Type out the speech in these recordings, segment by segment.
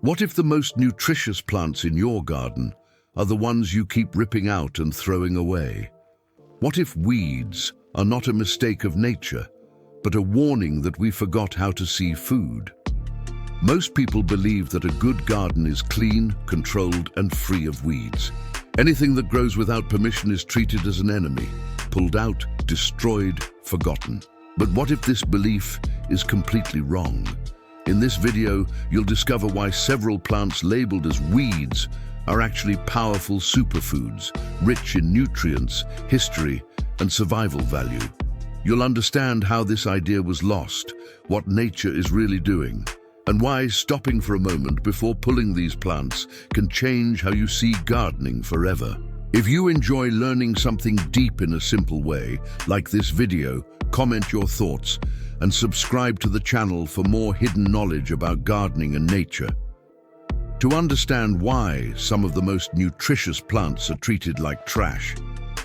What if the most nutritious plants in your garden are the ones you keep ripping out and throwing away? What if weeds are not a mistake of nature, but a warning that we forgot how to see food? Most people believe that a good garden is clean, controlled, and free of weeds. Anything that grows without permission is treated as an enemy, pulled out, destroyed, forgotten. But what if this belief is completely wrong? In this video, you'll discover why several plants labeled as weeds are actually powerful superfoods, rich in nutrients, history, and survival value. You'll understand how this idea was lost, what nature is really doing, and why stopping for a moment before pulling these plants can change how you see gardening forever. If you enjoy learning something deep in a simple way, like this video, comment your thoughts and subscribe to the channel for more hidden knowledge about gardening and nature. To understand why some of the most nutritious plants are treated like trash,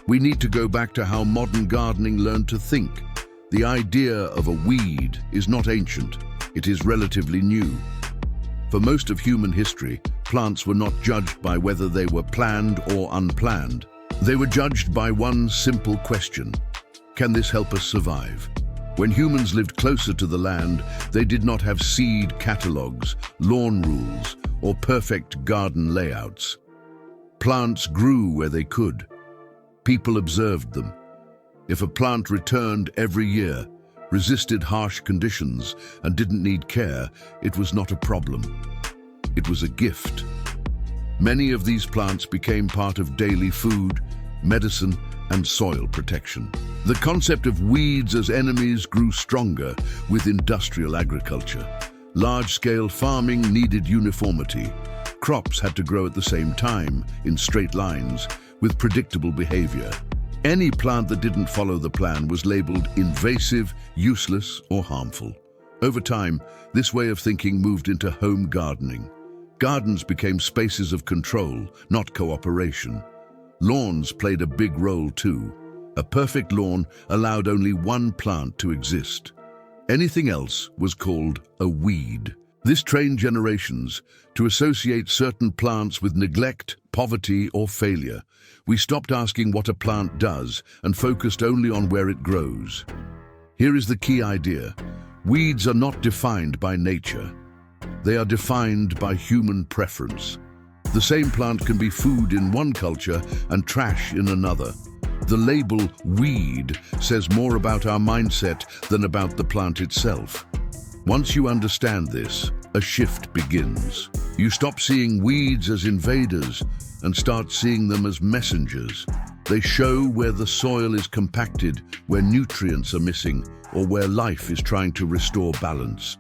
we need to go back to how modern gardening learned to think. The idea of a weed is not ancient, it is relatively new. For most of human history, plants were not judged by whether they were planned or unplanned. They were judged by one simple question: can this help us survive? When humans lived closer to the land, they did not have seed catalogs, lawn rules, or perfect garden layouts. Plants grew where they could. People observed them. If a plant returned every year, resisted harsh conditions, and didn't need care, it was not a problem. It was a gift. Many of these plants became part of daily food, medicine, and soil protection. The concept of weeds as enemies grew stronger with industrial agriculture. Large-scale farming needed uniformity. Crops had to grow at the same time, in straight lines, with predictable behavior. Any plant that didn't follow the plan was labeled invasive, useless, or harmful. Over time, this way of thinking moved into home gardening. Gardens became spaces of control, not cooperation. Lawns played a big role too. A perfect lawn allowed only one plant to exist. Anything else was called a weed. This trained generations to associate certain plants with neglect, poverty, or failure. We stopped asking what a plant does and focused only on where it grows. Here is the key idea. Weeds are not defined by nature. They are defined by human preference. The same plant can be food in one culture and trash in another. The label weed says more about our mindset than about the plant itself. Once you understand this, a shift begins. You stop seeing weeds as invaders and start seeing them as messengers. They show where the soil is compacted, where nutrients are missing, or where life is trying to restore balance.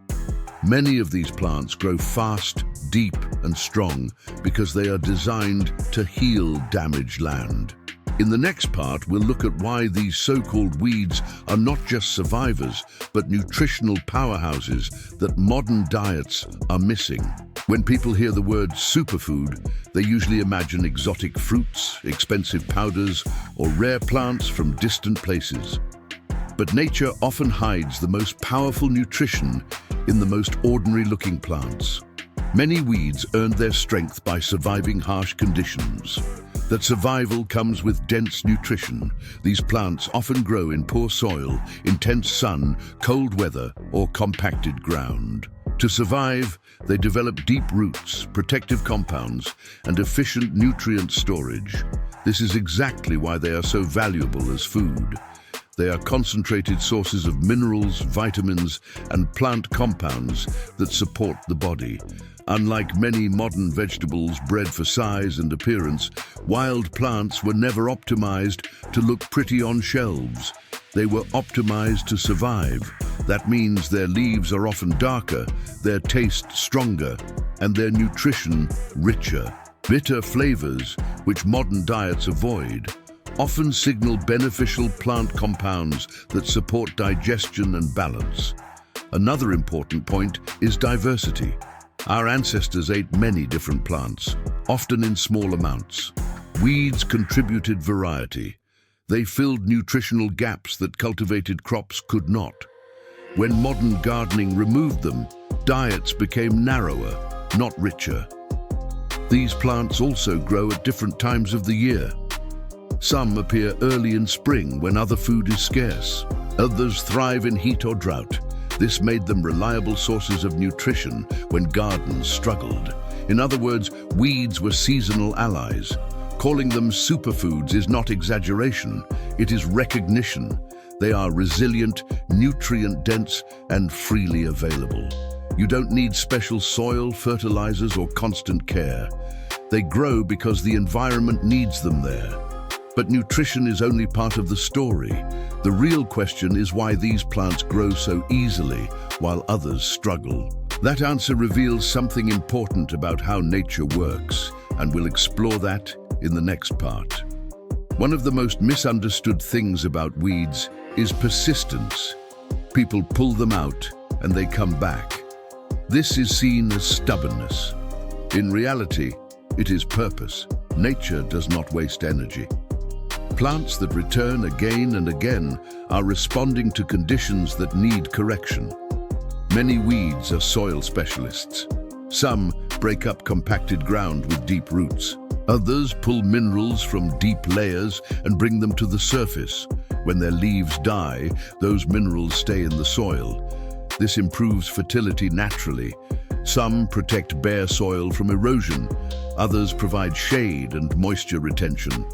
Many of these plants grow fast, deep, and strong because they are designed to heal damaged land. In the next part, we'll look at why these so-called weeds are not just survivors, but nutritional powerhouses that modern diets are missing. When people hear the word superfood, they usually imagine exotic fruits, expensive powders, or rare plants from distant places. But nature often hides the most powerful nutrition in the most ordinary-looking plants. Many weeds earned their strength by surviving harsh conditions. That survival comes with dense nutrition. These plants often grow in poor soil, intense sun, cold weather, or compacted ground. To survive, they develop deep roots, protective compounds, and efficient nutrient storage. This is exactly why they are so valuable as food. They are concentrated sources of minerals, vitamins, and plant compounds that support the body. Unlike many modern vegetables bred for size and appearance, wild plants were never optimized to look pretty on shelves. They were optimized to survive. That means their leaves are often darker, their taste stronger, and their nutrition richer. Bitter flavors, which modern diets avoid, often signal beneficial plant compounds that support digestion and balance. Another important point is diversity. Our ancestors ate many different plants, often in small amounts. Weeds contributed variety. They filled nutritional gaps that cultivated crops could not. When modern gardening removed them, diets became narrower. not richer. These plants also grow at different times of the year. Some appear early in spring when other food is scarce. Others thrive in heat or drought. This made them reliable sources of nutrition when gardens struggled. In other words, weeds were seasonal allies. Calling them superfoods is not exaggeration, it is recognition. They are resilient, nutrient-dense, and freely available. You don't need special soil, fertilizers, or constant care. They grow because the environment needs them there. But nutrition is only part of the story. The real question is why these plants grow so easily while others struggle. That answer reveals something important about how nature works, and we'll explore that in the next part. One of the most misunderstood things about weeds is persistence. People pull them out and they come back. This is seen as stubbornness. In reality, it is purpose. Nature does not waste energy. Plants that return again and again are responding to conditions that need correction. Many weeds are soil specialists. Some break up compacted ground with deep roots. Others pull minerals from deep layers and bring them to the surface. When their leaves die, those minerals stay in the soil. This improves fertility naturally. Some protect bare soil from erosion. Others provide shade and moisture retention.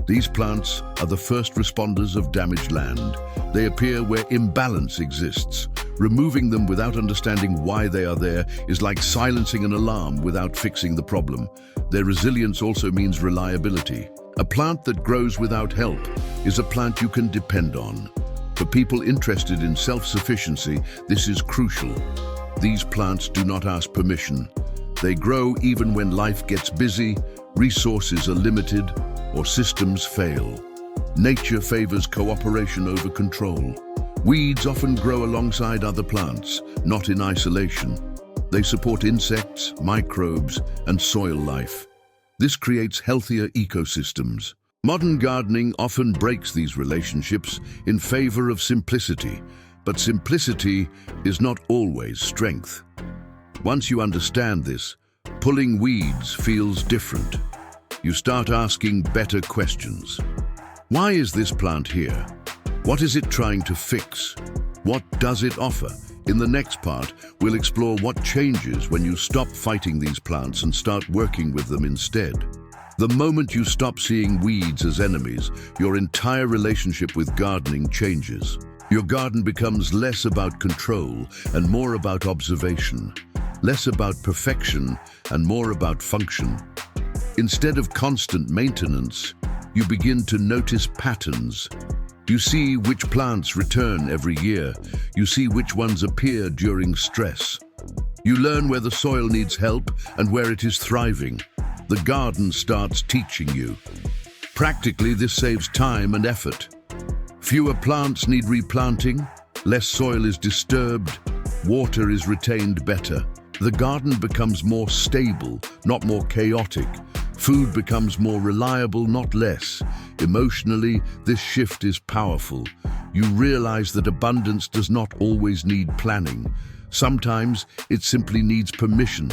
These plants are the first responders of damaged land. They appear where imbalance exists. Removing them without understanding why they are there is like silencing an alarm without fixing the problem. Their resilience also means reliability. A plant that grows without help is a plant you can depend on. For people interested in self-sufficiency, this is crucial. These plants do not ask permission. They grow even when life gets busy, resources are limited, or systems fail. Nature favors cooperation over control. Weeds often grow alongside other plants, not in isolation. They support insects, microbes, and soil life. This creates healthier ecosystems. Modern gardening often breaks these relationships in favor of simplicity, but simplicity is not always strength. Once you understand this, pulling weeds feels different. You start asking better questions. Why is this plant here? What is it trying to fix? What does it offer? In the next part, we'll explore what changes when you stop fighting these plants and start working with them instead. The moment you stop seeing weeds as enemies, your entire relationship with gardening changes. Your garden becomes less about control and more about observation, less about perfection and more about function. Instead of constant maintenance, you begin to notice patterns. You see which plants return every year. You see which ones appear during stress. You learn where the soil needs help and where it is thriving. The garden starts teaching you. Practically, this saves time and effort. Fewer plants need replanting, less soil is disturbed, water is retained better. The garden becomes more stable, not more chaotic. Food becomes more reliable, not less. Emotionally, this shift is powerful. You realize that abundance does not always need planning. Sometimes it simply needs permission.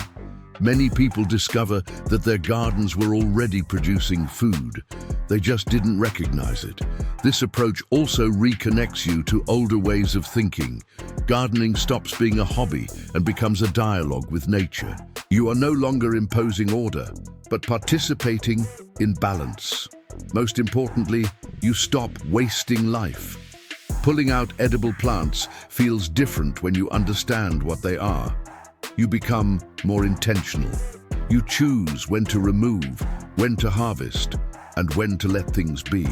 Many people discover that their gardens were already producing food. They just didn't recognize it. This approach also reconnects you to older ways of thinking. Gardening stops being a hobby and becomes a dialogue with nature. You are no longer imposing order, but participating in balance. Most importantly, you stop wasting life. Pulling out edible plants feels different when you understand what they are. You become more intentional. You choose when to remove, when to harvest, and when to let things be.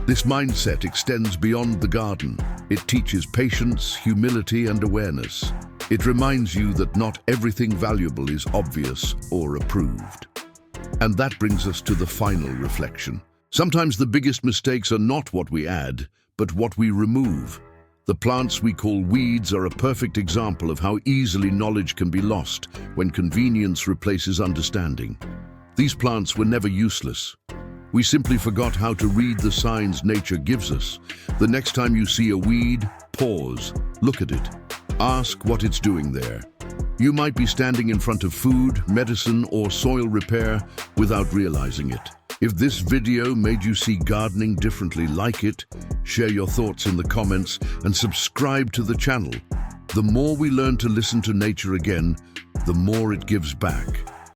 This mindset extends beyond the garden. It teaches patience, humility, and awareness. It reminds you that not everything valuable is obvious or approved. And that brings us to the final reflection. Sometimes the biggest mistakes are not what we add, but what we remove. The plants we call weeds are a perfect example of how easily knowledge can be lost when convenience replaces understanding. These plants were never useless. We simply forgot how to read the signs nature gives us. The next time you see a weed, pause, look at it. Ask what it's doing there. You might be standing in front of food, medicine, or soil repair without realizing it. If this video made you see gardening differently, like it, share your thoughts in the comments, and subscribe to the channel. The more we learn to listen to nature again, the more it gives back.